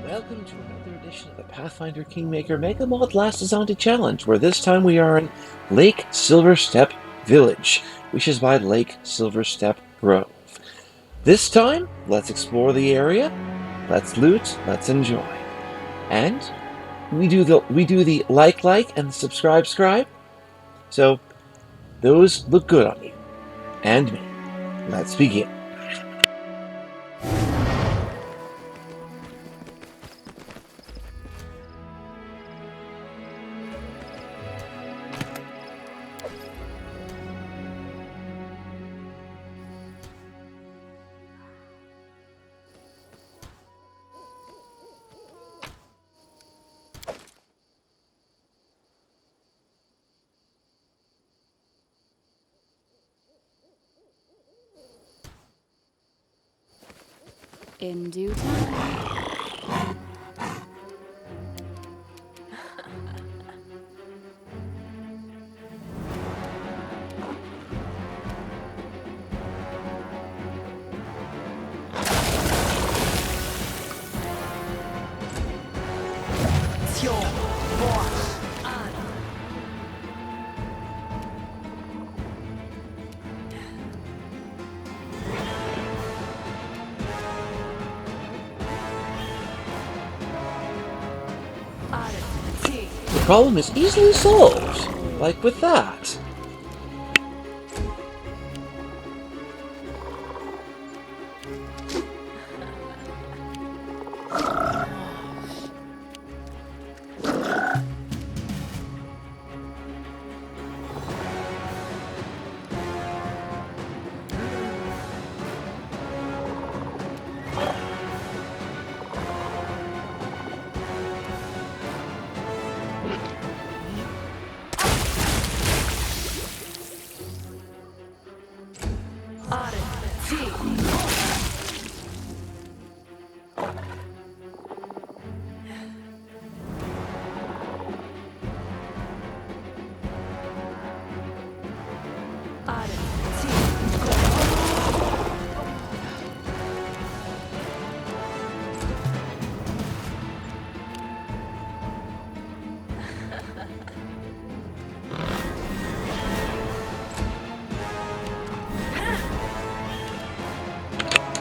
Welcome to another edition of the Pathfinder Kingmaker Mega Mod Last Azanti Challenge, where this time we are in Lake Silverstep Village, which is by Lake Silverstep Grove. This time, let's explore the area, let's loot, let's enjoy. And we do the like and subscribe. So those look good on you and me. Let's begin. In due time. The problem is easily solved, like with that.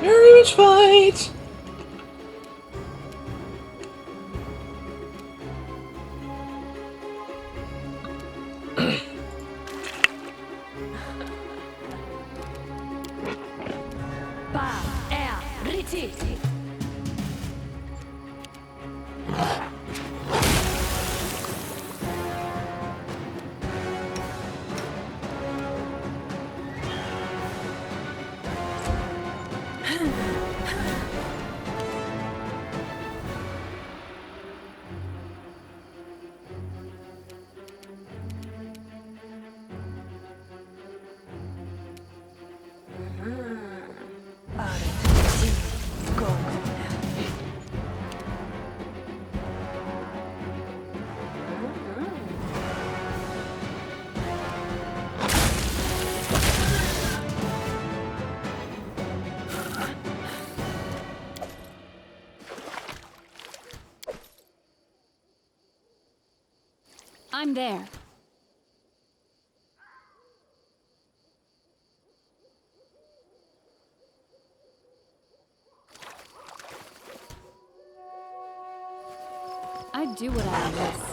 Very much fight! I'm there. I do what I must.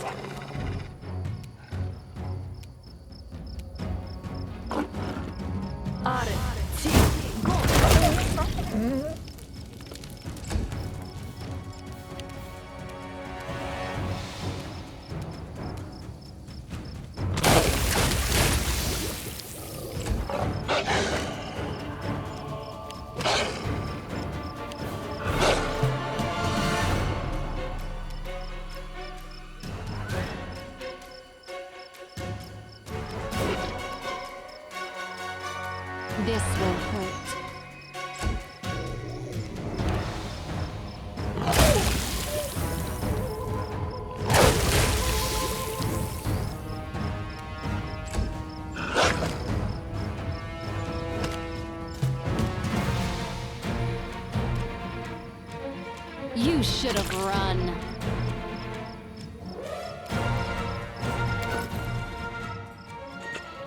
You should have run.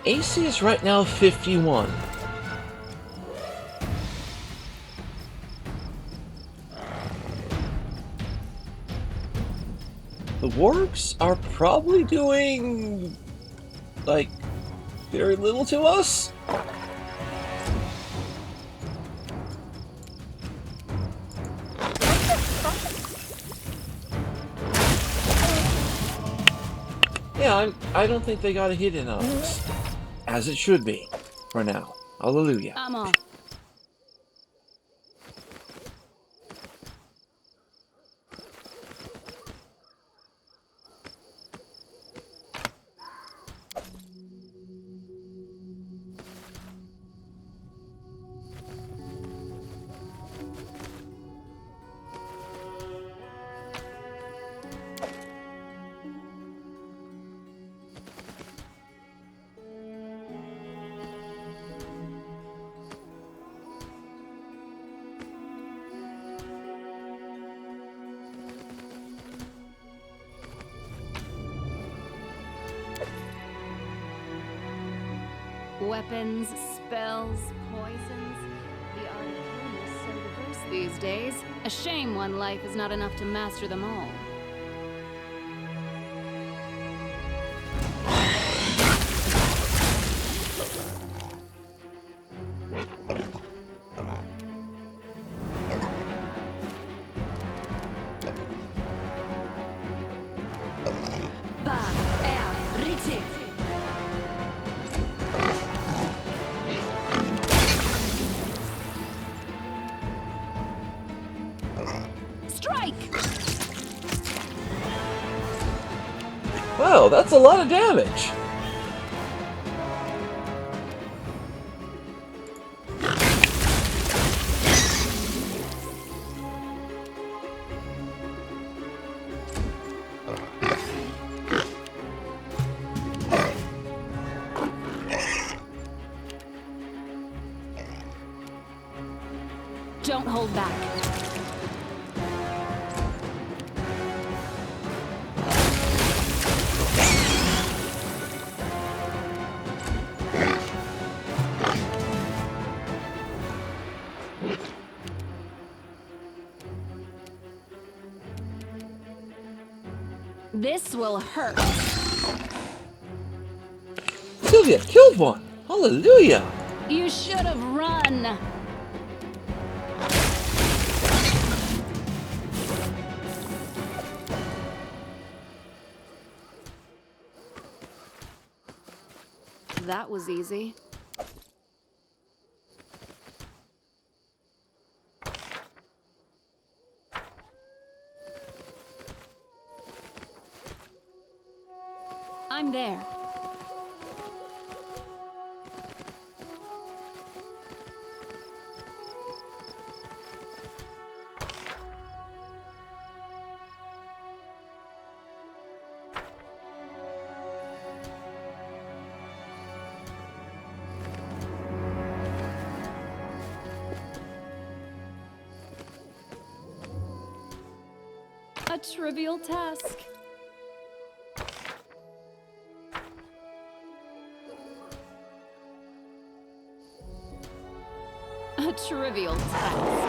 AC is right now 51. The wargs are probably doing, like, very little to us. Yeah, I don't think they got a hit in on us. As it should be, for now. Hallelujah. I'm off. Weapons, spells, poisons. The art of killing is so diverse these days. A shame one life is not enough to master them all. Wow, that's a lot of damage. Don't hold back. This will hurt. Sylvia killed one. Hallelujah. You should have run. That was easy. I'm there. A trivial task. A trivial task.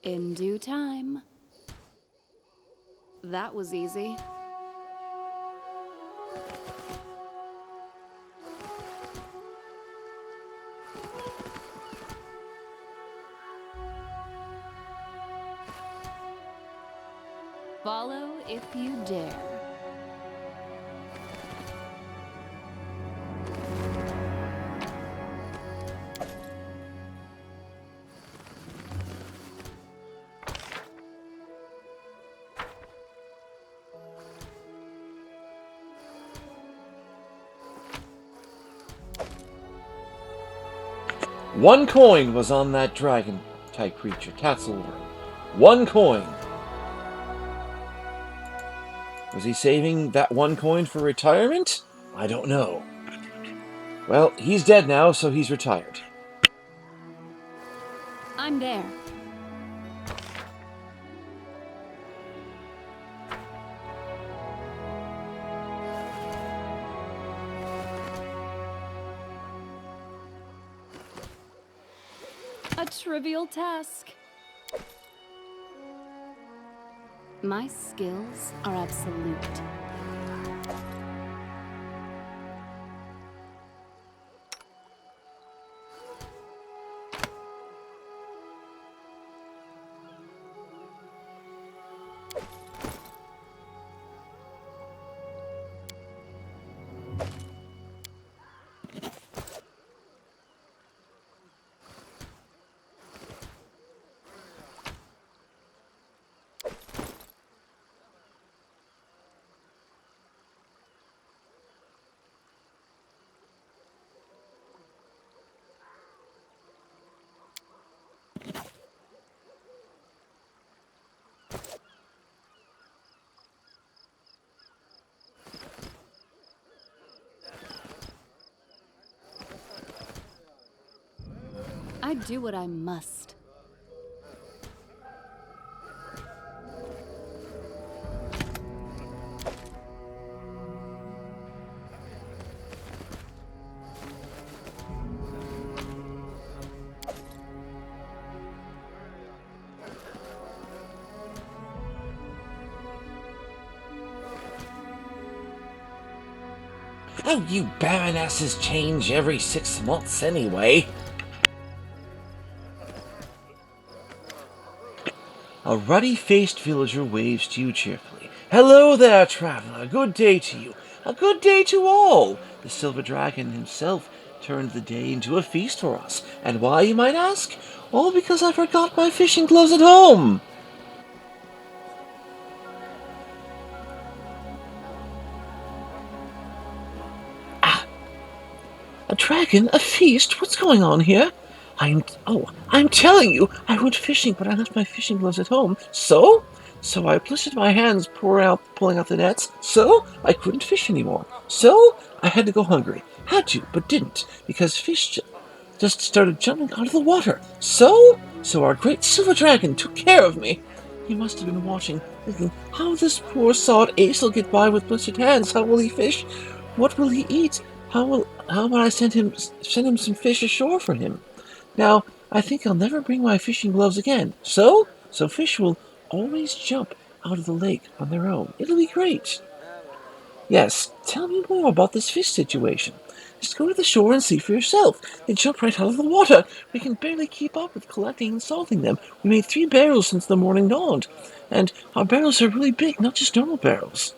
In due time. That was easy. Follow if you dare. One coin was on that dragon-type creature, Tatsilver. One coin. Was he saving that one coin for retirement? I don't know. Well, he's dead now, so he's retired. I'm there. A trivial task. My skills are absolute. I do what I must. Oh, you baronesses change every 6 months anyway. A ruddy-faced villager waves to you cheerfully. Hello there, traveler. A good day to you. A good day to all. The silver dragon himself turned the day into a feast for us. And why, you might ask? All because I forgot my fishing gloves at home. A dragon? A feast? What's going on here? I'm telling you, I went fishing, but I left my fishing gloves at home. So I blistered my hands pulling out the nets. So I couldn't fish anymore. So I had to go hungry. Had to, but didn't, because fish just started jumping out of the water. So our great silver dragon took care of me. He must have been watching, thinking, how this poor sod Ace will get by with blistered hands. How will he fish? What will he eat? How will I send him some fish ashore for him? Now, I think I'll never bring my fishing gloves again. So fish will always jump out of the lake on their own. It'll be great. Yes, tell me more about this fish situation. Just go to the shore and see for yourself. They jump right out of the water. We can barely keep up with collecting and salting them. We made 3 barrels since the morning dawned. And our barrels are really big, not just normal barrels.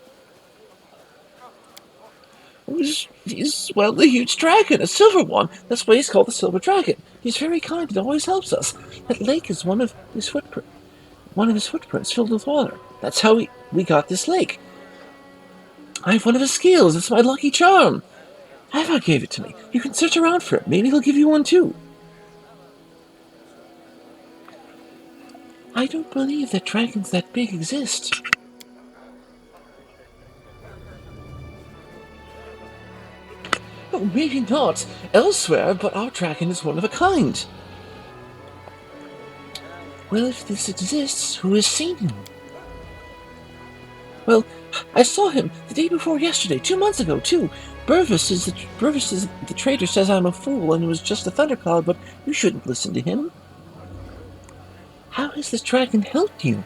He's a huge dragon, a silver one. That's why he's called the Silver Dragon. He's very kind and always helps us. That lake is one of his footprints filled with water. That's how we got this lake. I have one of his scales. It's my lucky charm. Ava gave it to me. You can search around for it. Maybe he'll give you one too. I don't believe that dragons that big exist. Oh, maybe not elsewhere, but our dragon is one of a kind. Well, if this exists, who has seen him? Well, I saw him the day before yesterday, 2 months ago, too. Burvis is the traitor says I'm a fool and it was just a thundercloud, but you shouldn't listen to him. How has this dragon helped you?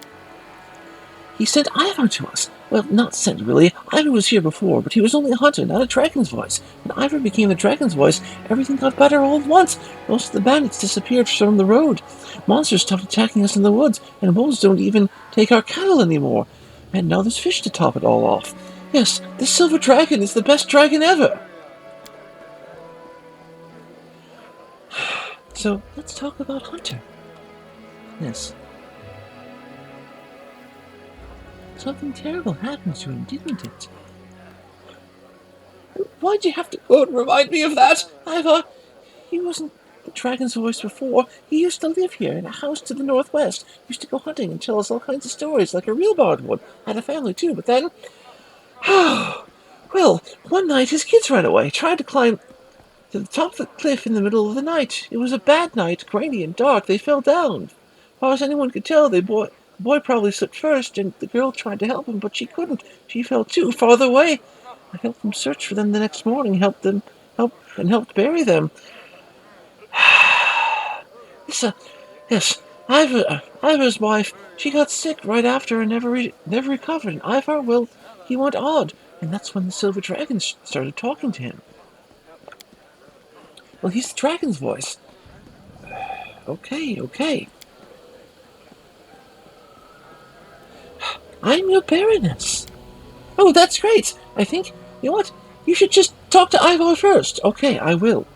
He sent Ivar to us. Well, not sent, really. Ivar was here before, but he was only a hunter, not a dragon's voice. When Ivar became the dragon's voice, everything got better all at once. Most of the bandits disappeared from the road. Monsters stopped attacking us in the woods, and wolves don't even take our cattle anymore. And now there's fish to top it all off. Yes, this silver dragon is the best dragon ever. So, let's talk about Hunter. Yes. Something terrible happened to him, didn't it? Why'd you have to go and remind me of that? He wasn't the dragon's voice before. He used to live here in a house to the northwest. Used to go hunting and tell us all kinds of stories like a real bard would. Had a family too, but then... well, one night his kids ran away, tried to climb to the top of the cliff in the middle of the night. It was a bad night, grainy and dark. They fell down. As far as anyone could tell, the boy probably slipped first, and the girl tried to help him, but she couldn't. She fell too farther away. I helped them search for them the next morning, helped bury them. Yes, Ivar's wife, she got sick right after and never recovered. And Ivar, well, he went odd, and that's when the silver dragon started talking to him. Well, he's the dragon's voice. Okay. I'm your Baroness. Oh, that's great. I think, you know what? You should just talk to Ivar first. Okay, I will.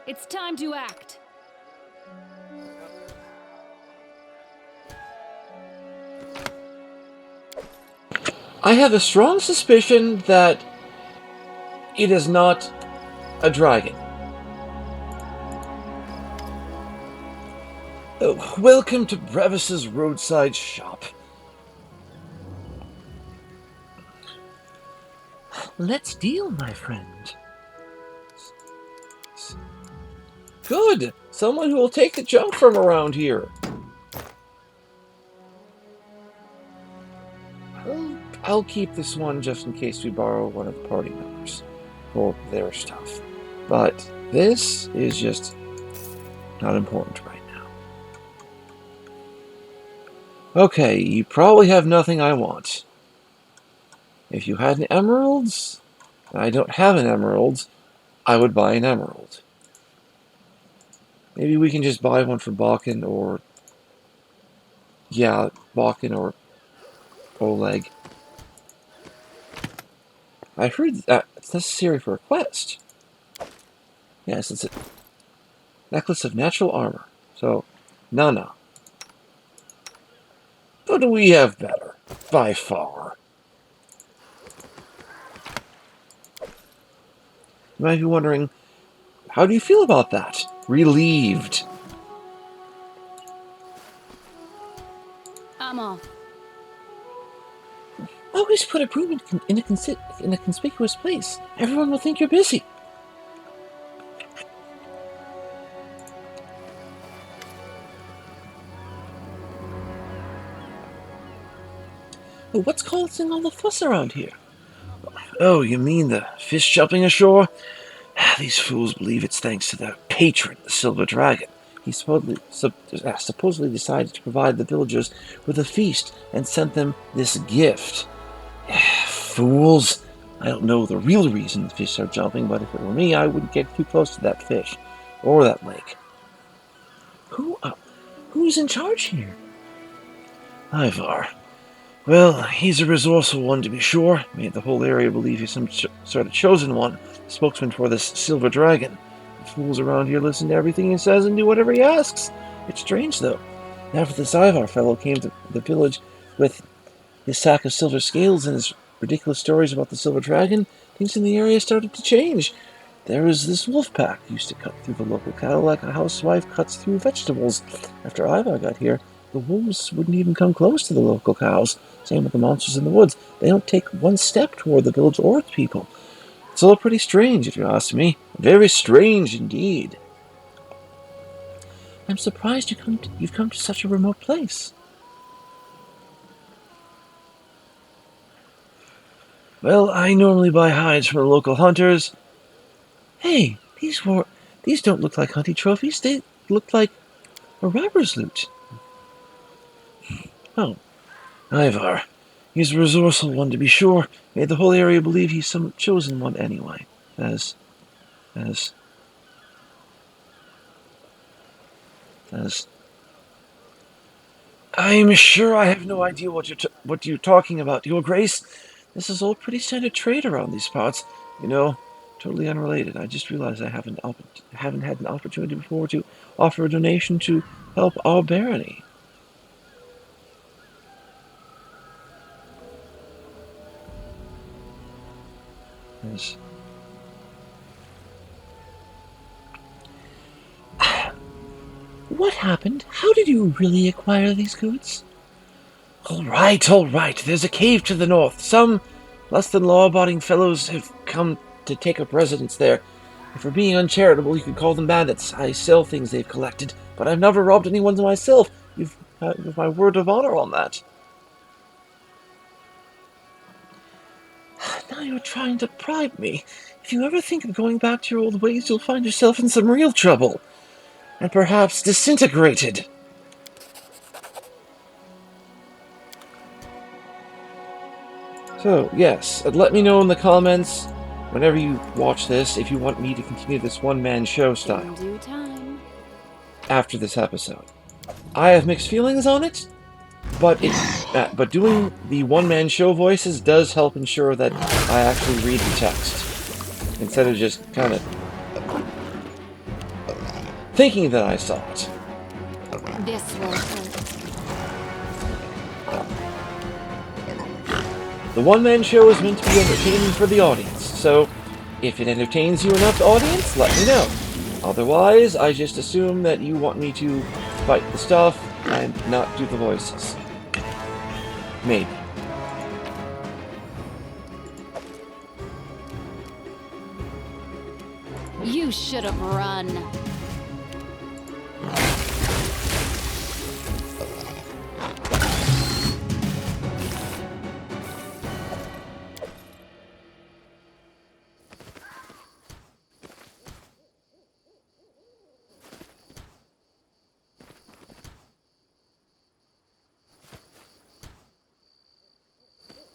It's time to act. I have a strong suspicion that it is not a dragon. Oh, welcome to Brevis's roadside shop. Let's deal, my friend. Good! Someone who will take the junk from around here. I'll keep this one just in case we borrow one of the party members for their stuff. But this is just not important right now. Okay, you probably have nothing I want. If you had an emerald, and I don't have an emerald, I would buy an emerald. Maybe we can just buy one for Balkan or... yeah, Balkan or Oleg. I heard that it's necessary for a quest. Yes, it's a necklace of natural armor. So, no. But we have better, by far. You might be wondering, how do you feel about that? Relieved. I'm off. Always put a broom in a conspicuous place. Everyone will think you're busy. What's causing all the fuss around here? Oh, you mean the fish jumping ashore? These fools believe it's thanks to their patron, the Silver Dragon. He supposedly decided to provide the villagers with a feast and sent them this gift. Fools! I don't know the real reason the fish are jumping, but if it were me, I wouldn't get too close to that fish. Or that lake. Who's in charge here? Ivar. Well, he's a resourceful one to be sure. Made the whole area believe he's some sort of chosen one, spokesman for this Silver Dragon. The fools around here listen to everything he says and do whatever he asks. It's strange, though. After this Ivar fellow came to the village with his sack of silver scales and his ridiculous stories about the Silver Dragon, things in the area started to change. There was this wolf pack used to cut through the local cattle like a housewife cuts through vegetables. After Ivar got here, The wolves wouldn't even come close to the local cows. Same with the monsters in the woods. They don't take one step toward the village or its people. It's all pretty strange, if you ask me. Very strange indeed. I'm surprised you've come to such a remote place. Well, I normally buy hides from the local hunters. Hey, these don't look like hunting trophies. They look like a robber's loot. Oh, Ivar. He's a resourceful one, to be sure. Made the whole area believe he's some chosen one anyway. As... as... as... I'm sure I have no idea what you're talking about, Your Grace. This is all pretty standard trade around these parts. You know, totally unrelated. I just realized I haven't had an opportunity before to offer a donation to help our barony. Yes. What happened? How did you really acquire these goods? All right. There's a cave to the north. Some less than law-abiding fellows have come to take up residence there. If we're being uncharitable, you could call them bandits. I sell things they've collected, but I've never robbed anyone myself. You've my word of honor on that. Now you're trying to bribe me. If you ever think of going back to your old ways, you'll find yourself in some real trouble. And perhaps disintegrated. So, yes, let me know in the comments whenever you watch this if you want me to continue this one-man show style. In due time. After this episode. I have mixed feelings on it, but doing the one-man show voices does help ensure that I actually read the text, instead of just kind of thinking that I saw it. This will hurt. The one-man show is meant to be entertaining for the audience, so if it entertains you enough, audience, let me know. Otherwise, I just assume that you want me to fight the stuff and not do the voices. Maybe. You should have run.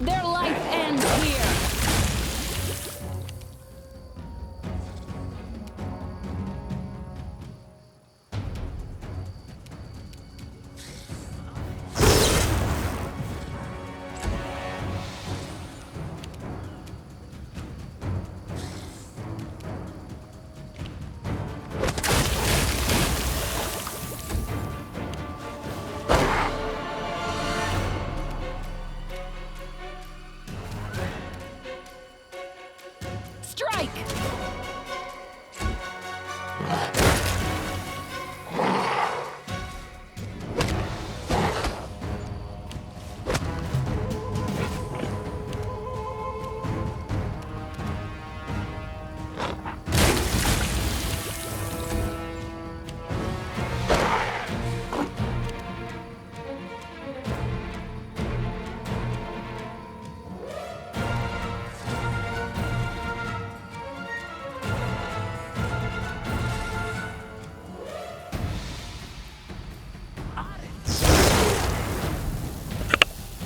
Their life ends here. Strike!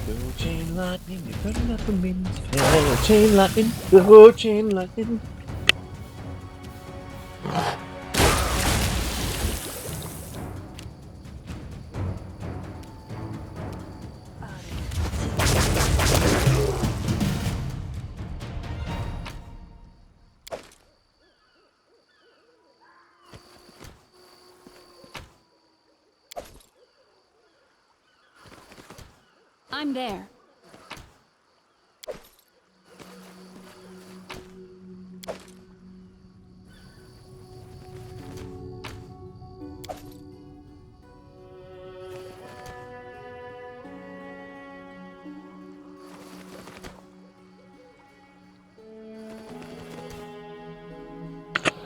Go chain lightning, you're burning up the winds. Go chain lightning, go chain lightning. I'm there.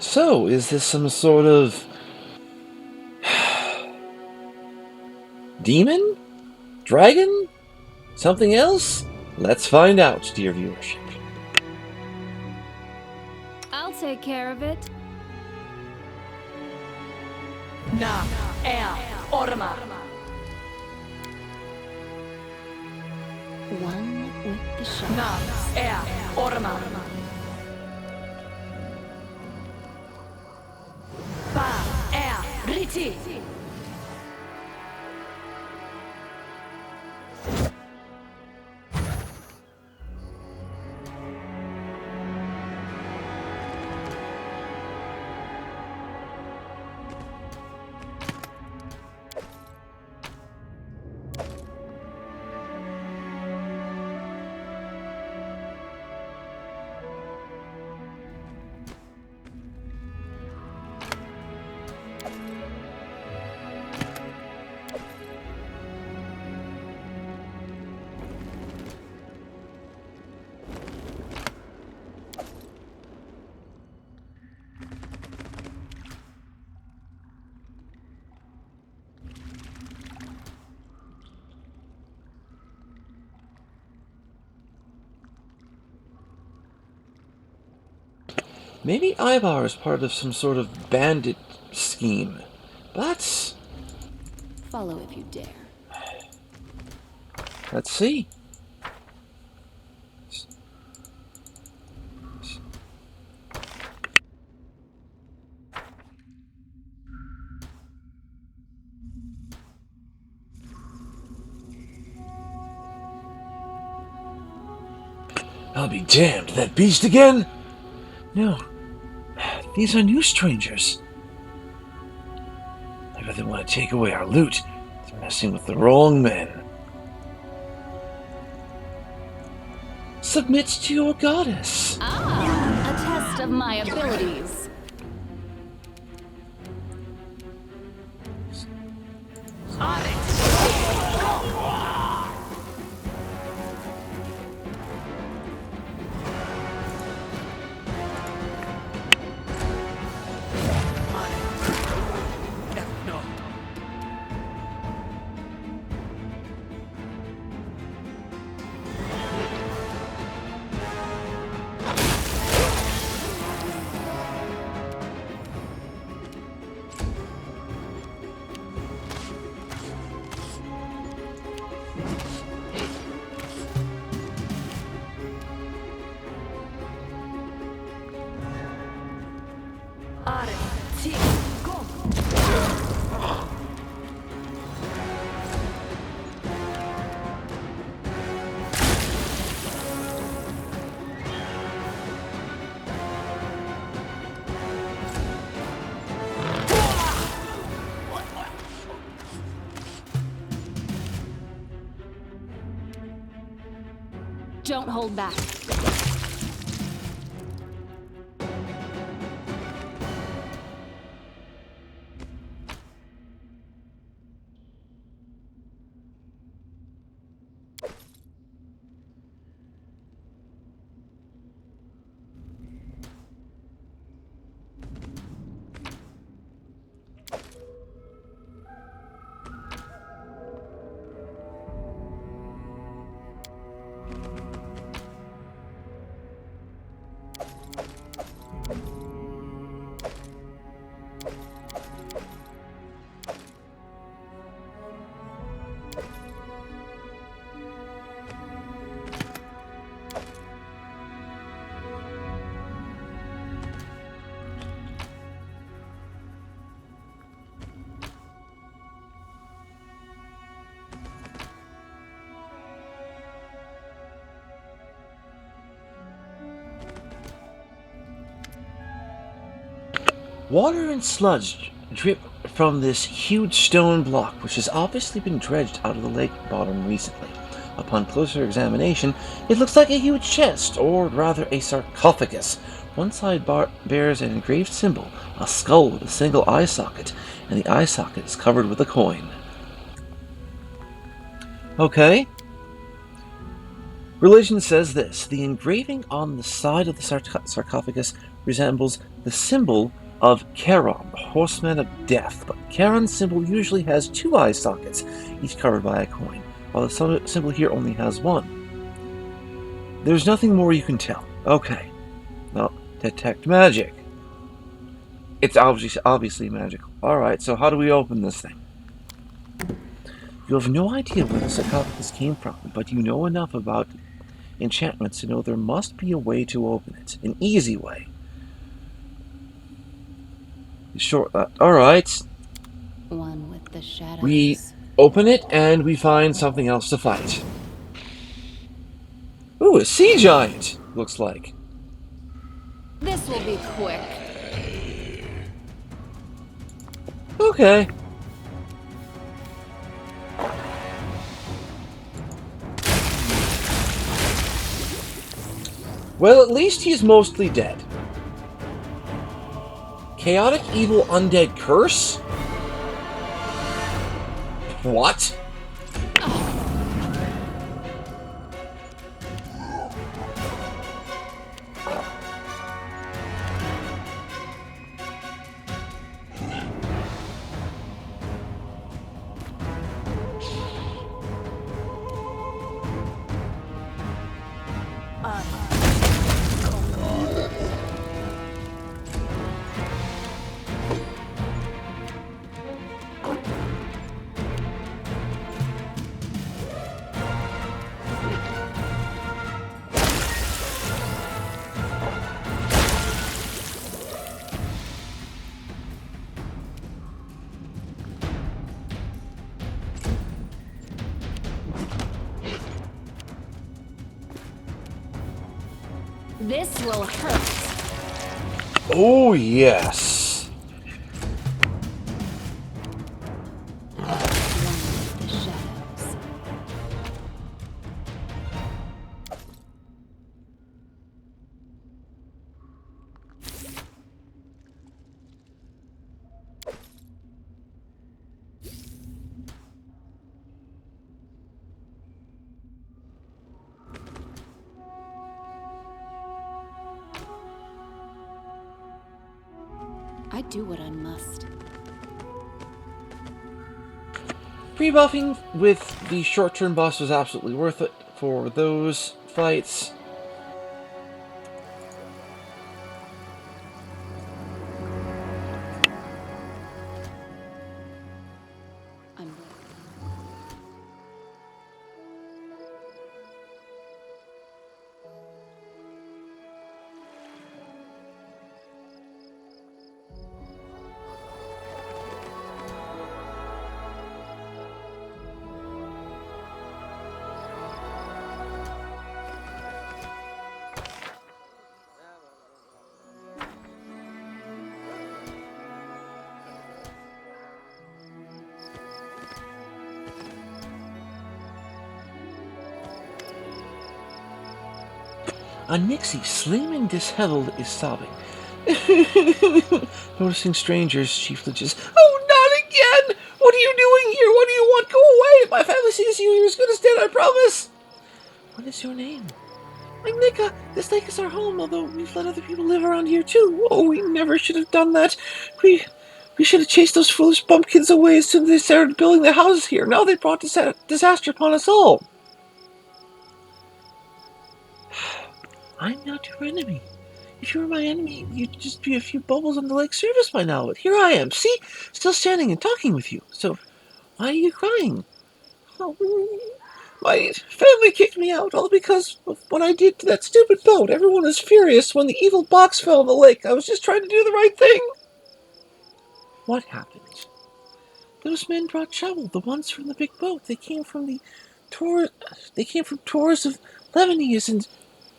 So, is this some sort of demon? Dragon? Something else? Let's find out, dear viewership. I'll take care of it. Na, Orma. One with the shot. Na, Orma. Ba, Riti. Maybe Ivar is part of some sort of bandit scheme. But Follow if you dare. let's see. I'll be damned, that beast again? No, these are new strangers. I really want to take away our loot. They're messing with the wrong men. Submit to your goddess. Ah, a test of my abilities. Don't hold back. Water and sludge drip from this huge stone block, which has obviously been dredged out of the lake bottom recently. Upon closer examination, it looks like a huge chest, or rather a sarcophagus. One side bears an engraved symbol, a skull with a single eye socket, and the eye socket is covered with a coin. Okay. Religion says this: the engraving on the side of the sarcophagus resembles the symbol of Charon, the horseman of death, but Charon's symbol usually has 2 eye sockets, each covered by a coin, while the symbol here only has 1. There's nothing more you can tell. Okay. Well, detect magic. It's obviously magical. Alright, so how do we open this thing? You have no idea where the sarcophagus came from, but you know enough about enchantments to know there must be a way to open it. An easy way. Alright. One with the shadows. We open it and we find something else to fight. Ooh, a sea giant, looks like. This will be quick. Okay. Well, at least he's mostly dead. Chaotic evil undead curse? What? This will hurt. Oh, yes. One with the shadows. I do what I must. Pre-buffing with the short-term boss was absolutely worth it for those fights. I'm A Nixie, slim and disheveled, is sobbing. Noticing strangers, she flinches. Oh, not again! What are you doing here? What do you want? Go away! If my family sees you, you're as good as dead, I promise! What is your name? I'm Nika. This lake is our home, although we've let other people live around here too. Oh, we never should have done that. We should have chased those foolish bumpkins away as soon as they started building their houses here. Now they brought disaster upon us all. I'm not your enemy. If you were my enemy, you'd just be a few bubbles on the lake's surface by now. But here I am, see? Still standing and talking with you. So, why are you crying? Oh, my family kicked me out, all because of what I did to that stupid boat. Everyone was furious when the evil box fell in the lake. I was just trying to do the right thing. What happened? Those men brought trouble, the ones from the big boat. They came from tours of Lebanese and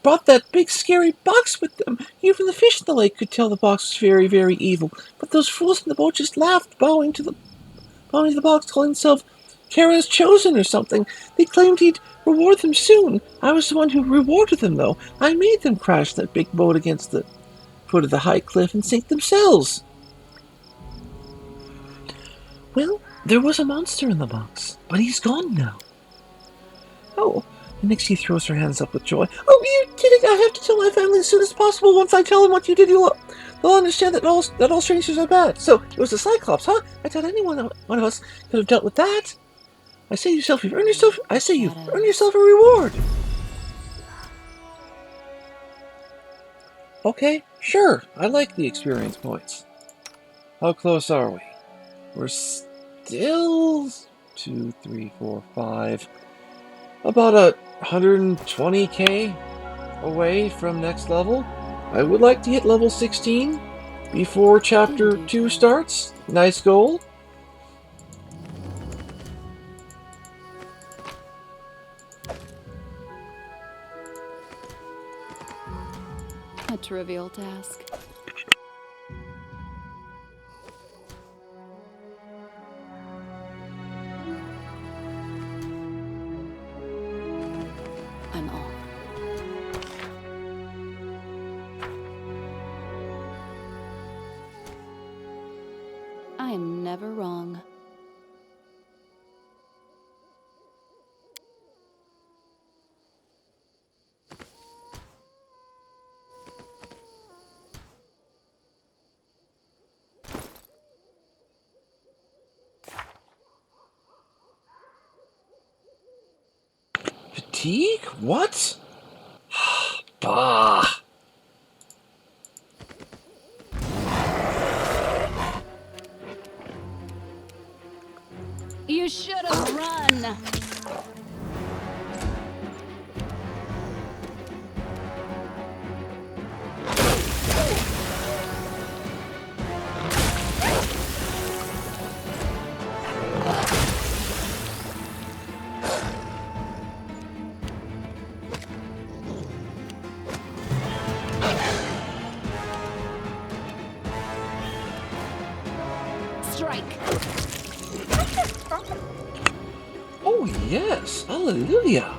brought that big scary box with them. Even the fish in the lake could tell the box was very, very evil. But those fools in the boat just laughed, bowing to the box, calling themselves Kara's chosen or something. They claimed he'd reward them soon. I was the one who rewarded them, though. I made them crash that big boat against the foot of the high cliff and sink themselves. Well, there was a monster in the box, but he's gone now. Oh, Nixie throws her hands up with joy. Oh, you did it! I have to tell my family as soon as possible. Once I tell them what you did, they'll understand that all strangers are bad. So, it was the Cyclops, huh? I thought one of us could have dealt with that. I say you've earned yourself a reward. Okay, sure. I like the experience points. How close are we? We're still 2, 3, 4, 5. About 120k away from next level. I would like to hit level 16 before chapter 2 starts. Nice goal. A trivial task. I'm off. I am never wrong. Fatigue? What? Bah. You should have run! Strike! Oh yes, hallelujah.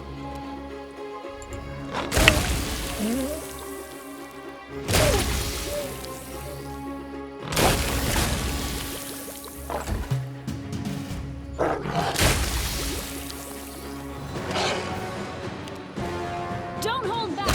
Don't hold back!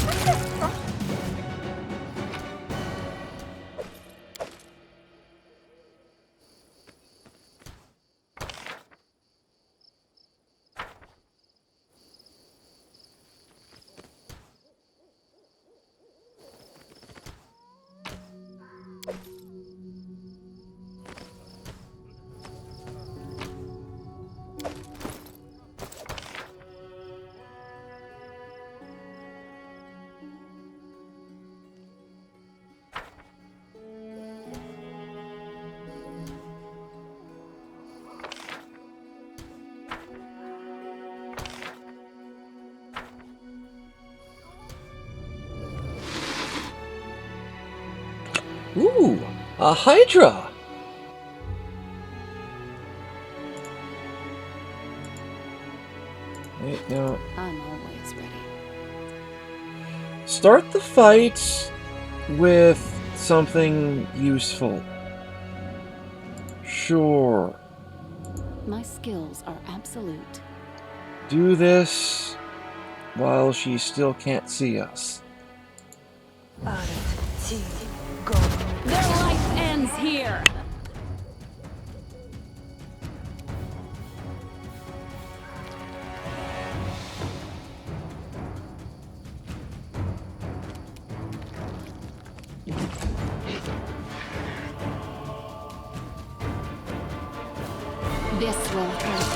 Ooh, a Hydra. Wait, no. I'm always ready. Start the fight with something useful. Sure. My skills are absolute. Do this while she still can't see us. Azanti, go. Their life ends here! This will hurt.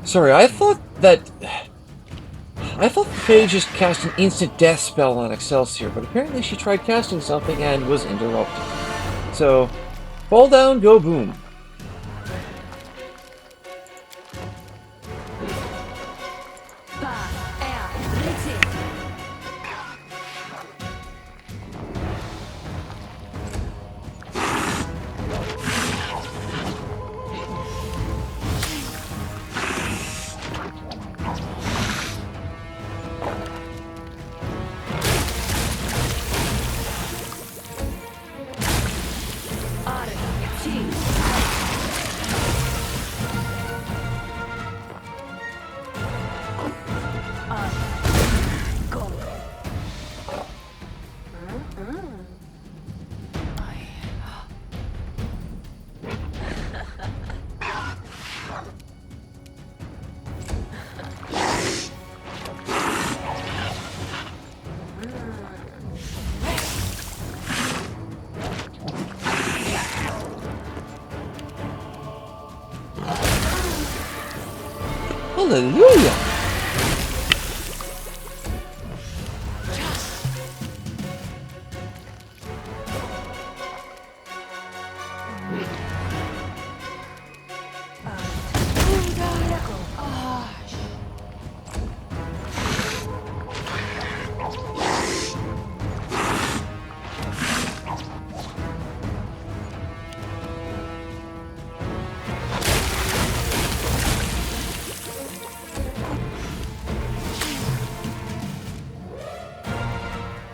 Sorry, I thought the Fae just cast an instant death spell on Excelsior, but apparently she tried casting something and was interrupted. So, fall down, go boom. Hallelujah!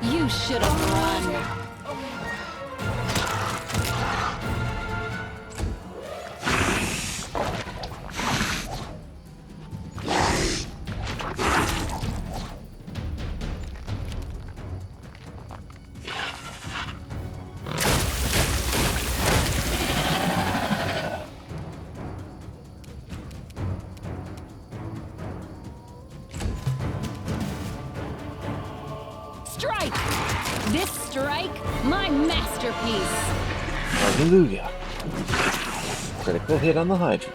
You should have run. Strike! This strike, my masterpiece! Hallelujah. Critical hit on the Hydra.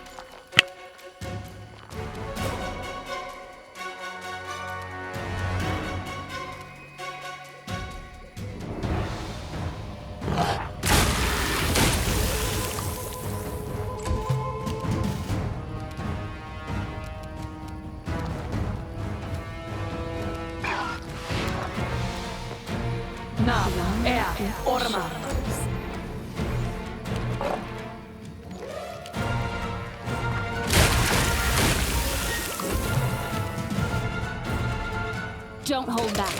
Don't hold back.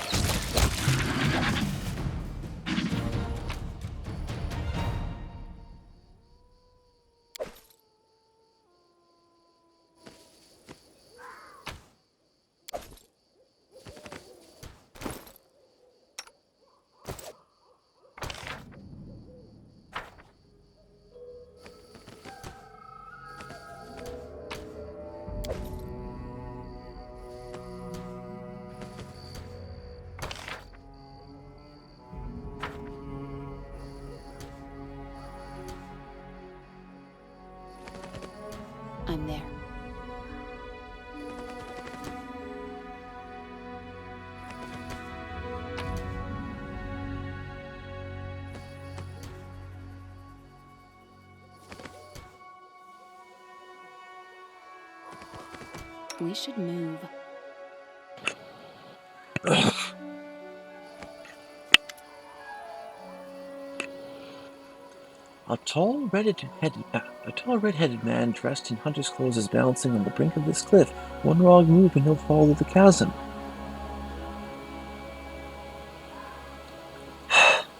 I'm there. We should move. A tall red-headed man dressed in hunter's clothes is balancing on the brink of this cliff. One wrong move and he'll fall to the chasm.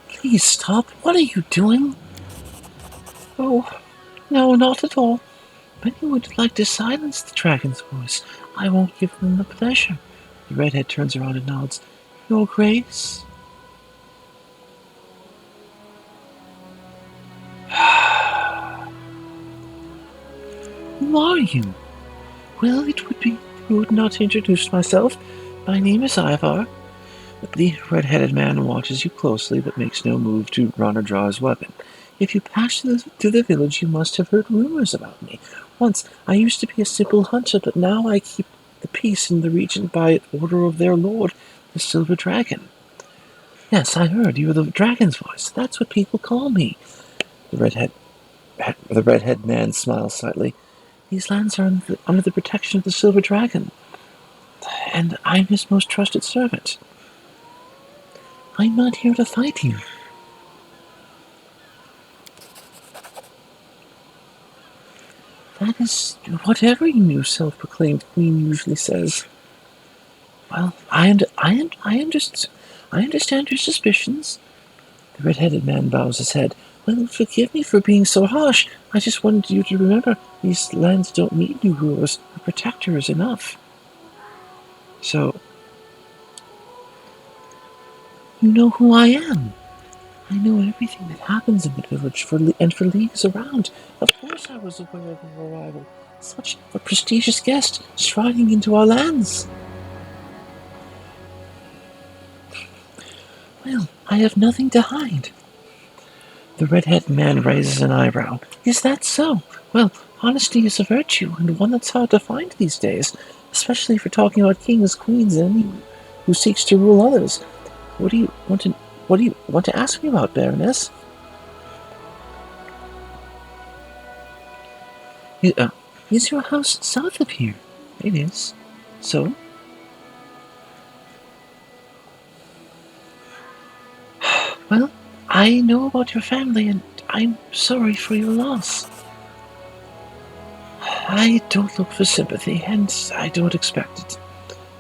Please stop. What are you doing? Oh, no, not at all. Many would like to silence the dragon's voice. I won't give them the pleasure. The redhead turns around and nods. Your Grace? Who are you? Well, it would be rude not to introduce myself. My name is Ivar. The red-headed man watches you closely, but makes no move to run or draw his weapon. If you pass through the village, you must have heard rumors about me. Once, I used to be a simple hunter, but now I keep the peace in the region by order of their lord, the Silver Dragon. Yes, I heard you were the dragon's voice. That's what people call me. The redhead man smiled slightly. These lands are under the protection of the Silver Dragon, and I'm his most trusted servant. I'm not here to fight you. That is what every new self-proclaimed queen usually says. Well, I understand your suspicions. The red-headed man bows his head. Well, forgive me for being so harsh. I just wanted you to remember these lands don't need new rulers. A protector is enough. So, you know who I am. I know everything that happens in the village for leagues around. Of course I was aware of your arrival. Such a prestigious guest striding into our lands. Well, I have nothing to hide. The red-headed man raises an eyebrow. Is that so? Well, honesty is a virtue, and one that's hard to find these days, especially for talking about kings, queens, and anyone who seeks to rule others. What do you want to ask me about, Baroness? Is your house south of here? It is. So? Well, I know about your family, and I'm sorry for your loss. I don't look for sympathy, and I don't expect it.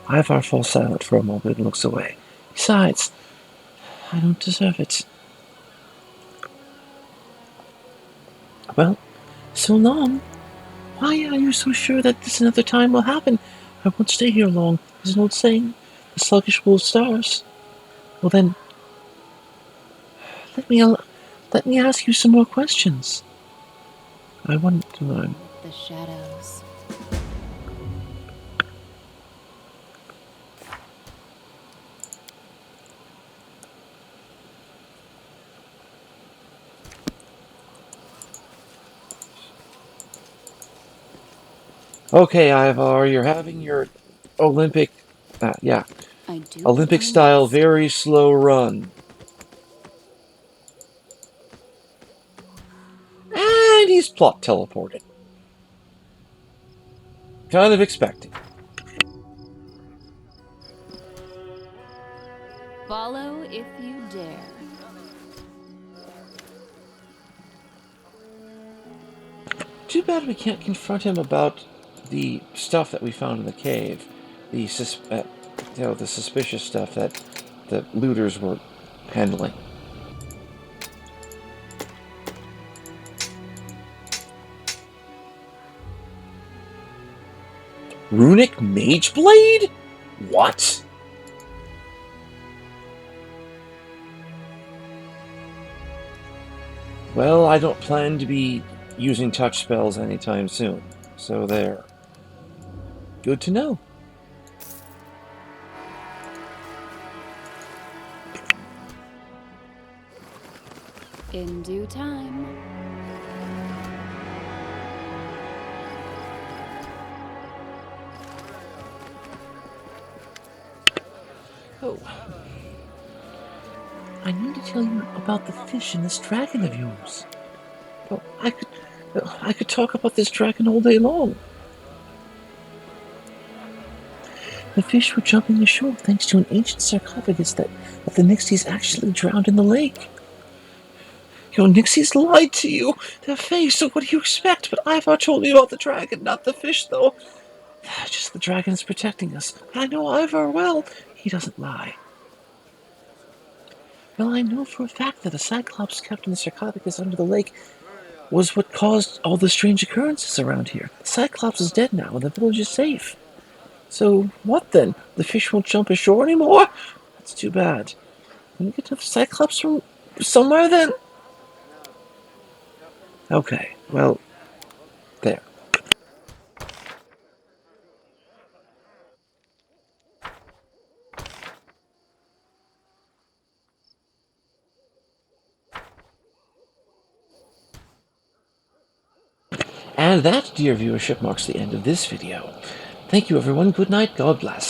Ivar falls silent for a moment and looks away. Besides, I don't deserve it. Well, so long. Why are you so sure that this another time will happen? I won't stay here long. There's an old saying, the sluggish will stars. Well then, let me ask you some more questions. I want to learn. The shadows. Okay, Ivar, you're having your Olympic, Olympic style, very slow run. And he's plot teleported. Kind of expecting. Follow if you dare. Too bad we can't confront him about the stuff that we found in the cave. The the suspicious stuff that the looters were handling. Runic Mage Blade? What? Well, I don't plan to be using touch spells anytime soon. So there. Good to know. In due time. Oh. I need to tell you about the fish and this dragon of yours. Oh, I could talk about this dragon all day long. The fish were jumping ashore thanks to an ancient sarcophagus that the Nixies actually drowned in the lake. Your Nixies lied to you. They're fake, so what do you expect? But Ivar told me about the dragon, not the fish, though. Just the dragon is protecting us. I know Ivar well. He doesn't lie. Well, I know for a fact that a Cyclops kept in the sarcophagus under the lake was what caused all the strange occurrences around here. The Cyclops is dead now, and the village is safe. So, what then? The fish won't jump ashore anymore? That's too bad. Can we get to the Cyclops from somewhere then? Okay, well, there. And that, dear viewership, marks the end of this video. Thank you, everyone. Good night. God bless.